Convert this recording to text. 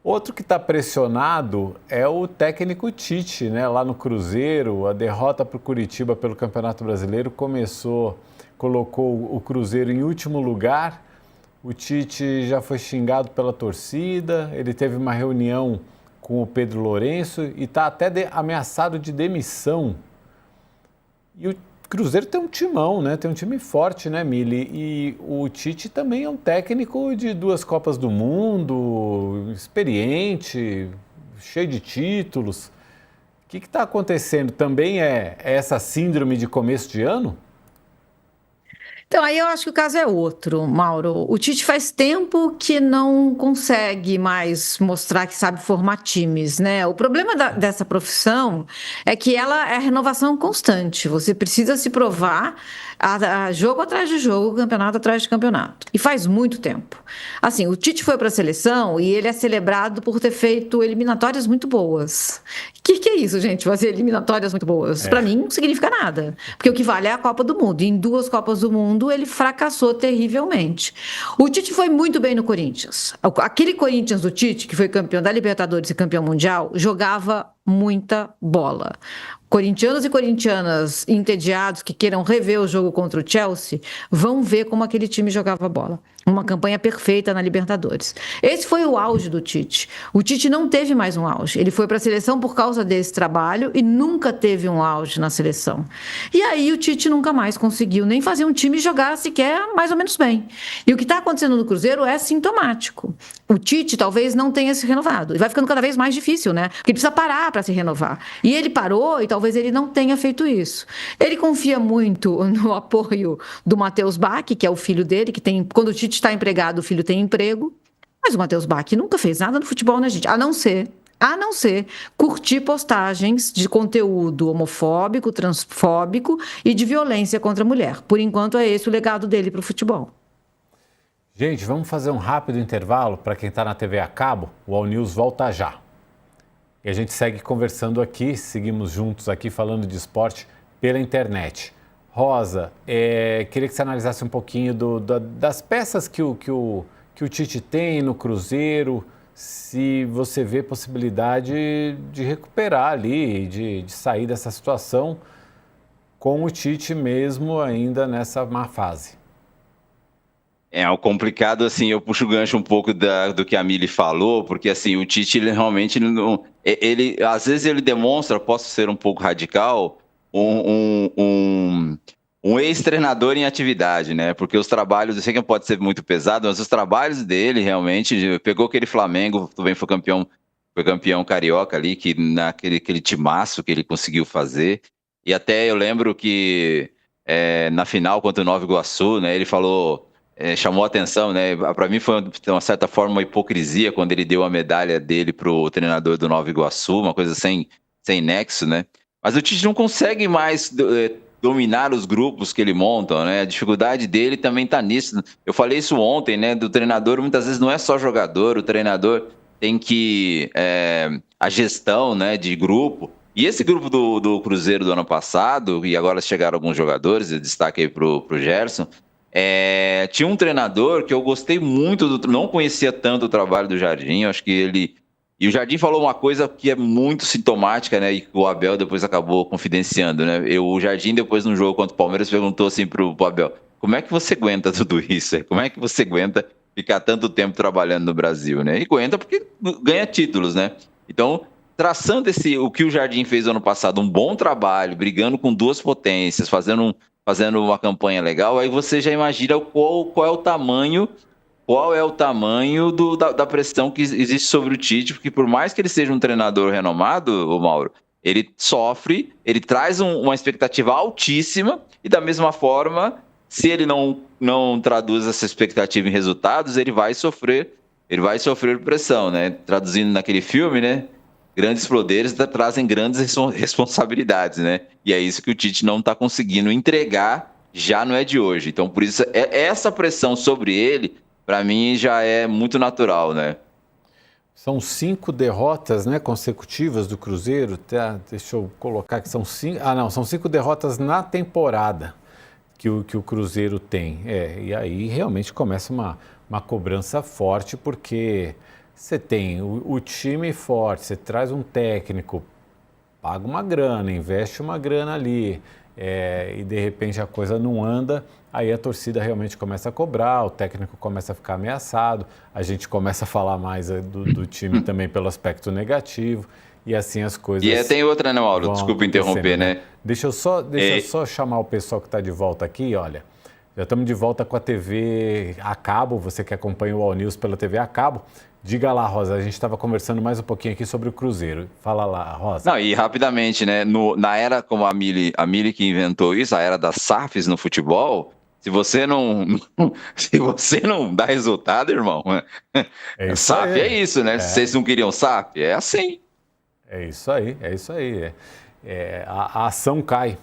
Outro que está pressionado é o técnico Tite, né? Lá no Cruzeiro, a derrota para o Curitiba pelo Campeonato Brasileiro colocou o Cruzeiro em último lugar. O Tite já foi xingado pela torcida, ele teve uma reunião com o Pedro Lourenço e está até ameaçado de demissão. E o Cruzeiro tem um timão, né? Tem um time forte, né, Mili? E o Tite também é um técnico de 2 Copas do Mundo, experiente, cheio de títulos. O que está acontecendo? Também é essa síndrome de começo de ano? Então, aí eu acho que o caso é outro, Mauro. O Tite faz tempo que não consegue mais mostrar que sabe formar times, né? O problema dessa profissão é que ela é renovação constante. Você precisa se provar a jogo atrás de jogo, campeonato atrás de campeonato. E faz muito tempo. Assim, o Tite foi para a seleção e ele é celebrado por ter feito eliminatórias muito boas. O que é isso, gente? Fazer eliminatórias muito boas? Para mim não significa nada. Porque o que vale é a Copa do Mundo. E em 2 Copas do Mundo ele fracassou terrivelmente. O Tite foi muito bem no Corinthians. Aquele Corinthians do Tite, que foi campeão da Libertadores e campeão mundial, jogava muita bola. Corintianos e corintianas entediados que queiram rever o jogo contra o Chelsea vão ver como aquele time jogava bola. Uma campanha perfeita na Libertadores. Esse foi o auge do Tite. O Tite não teve mais um auge. Ele foi para a seleção por causa desse trabalho e nunca teve um auge na seleção. E aí o Tite nunca mais conseguiu nem fazer um time jogar sequer mais ou menos bem. E o que está acontecendo no Cruzeiro é sintomático. O Tite talvez não tenha se renovado. E vai ficando cada vez mais difícil, né? Porque ele precisa parar para se renovar. E ele parou e talvez ele não tenha feito isso. Ele confia muito no apoio do Matheus Bach, que é o filho dele, que tem, quando o Tite está empregado, o filho tem emprego. Mas o Matheus Bach nunca fez nada no futebol, né, gente? A não ser curtir postagens de conteúdo homofóbico, transfóbico e de violência contra a mulher. Por enquanto, é esse o legado dele para o futebol. Gente, vamos fazer um rápido intervalo para quem está na TV a cabo. O All News volta já. E a gente segue conversando aqui, seguimos juntos aqui falando de esporte pela internet. Rosa, queria que você analisasse um pouquinho das peças que o Tite tem no Cruzeiro, se você vê possibilidade de recuperar ali, de sair dessa situação com o Tite mesmo ainda nessa má fase. O complicado, assim, eu puxo o gancho um pouco do que a Mili falou, porque, assim, o Tite, ele realmente, às vezes ele demonstra, posso ser um pouco radical, um ex-treinador em atividade, né? Porque os trabalhos, eu sei que pode ser muito pesado, mas os trabalhos dele, realmente, pegou aquele Flamengo, também foi campeão carioca ali, naquele timaço que ele conseguiu fazer, e até eu lembro que na final contra o Nova Iguaçu, né, ele falou... chamou a atenção, né? Para mim foi, de uma certa forma, uma hipocrisia quando ele deu a medalha dele pro treinador do Nova Iguaçu, uma coisa sem nexo, né? Mas o Tite não consegue mais dominar os grupos que ele monta, né? A dificuldade dele também está nisso. Eu falei isso ontem, né? Do treinador, muitas vezes não é só jogador, o treinador tem que... a gestão, né, de grupo. E esse grupo do Cruzeiro do ano passado, e agora chegaram alguns jogadores, eu destaque aí pro Gerson, tinha um treinador que eu gostei muito, não conhecia tanto o trabalho do Jardim, acho que ele... E o Jardim falou uma coisa que é muito sintomática, né, e que o Abel depois acabou confidenciando, né? O Jardim, depois no jogo contra o Palmeiras, perguntou assim pro Abel, como é que você aguenta tudo isso? Como é que você aguenta ficar tanto tempo trabalhando no Brasil, né? E aguenta porque ganha títulos, né? Então, traçando o que o Jardim fez ano passado, um bom trabalho, brigando com 2 potências, fazendo uma campanha legal, aí você já imagina qual é o tamanho da pressão que existe sobre o Tite, porque por mais que ele seja um treinador renomado, o Mauro, ele sofre, ele traz uma expectativa altíssima e da mesma forma, se ele não traduz essa expectativa em resultados, ele vai sofrer pressão, né? Traduzindo naquele filme, né? Grandes poderes trazem grandes responsabilidades, né? E é isso que o Tite não está conseguindo entregar, já não é de hoje. Então, por isso, essa pressão sobre ele, para mim, já é muito natural, né? São 5 derrotas, né, consecutivas do Cruzeiro. Deixa eu colocar que são 5... são 5 derrotas na temporada que o Cruzeiro tem. E aí realmente começa uma cobrança forte, porque Você tem o time forte, você traz um técnico, paga uma grana, investe uma grana ali, e de repente a coisa não anda, aí a torcida realmente começa a cobrar, o técnico começa a ficar ameaçado, a gente começa a falar mais do time também pelo aspecto negativo, e assim as coisas. E tem outra, né, Mauro? Desculpa interromper, né? Deixa eu só chamar o pessoal que está de volta aqui, olha. Já estamos de volta com a TV a cabo, você que acompanha o All News pela TV a cabo. Diga lá, Rosa, a gente estava conversando mais um pouquinho aqui sobre o Cruzeiro. Fala lá, Rosa. Não, e rapidamente, né? Na era como a Mili que inventou isso, a era das SAFs no futebol, se você não dá resultado, irmão, SAF é isso, né? Vocês não queriam SAF? É assim. É isso aí, é isso aí. A ação cai.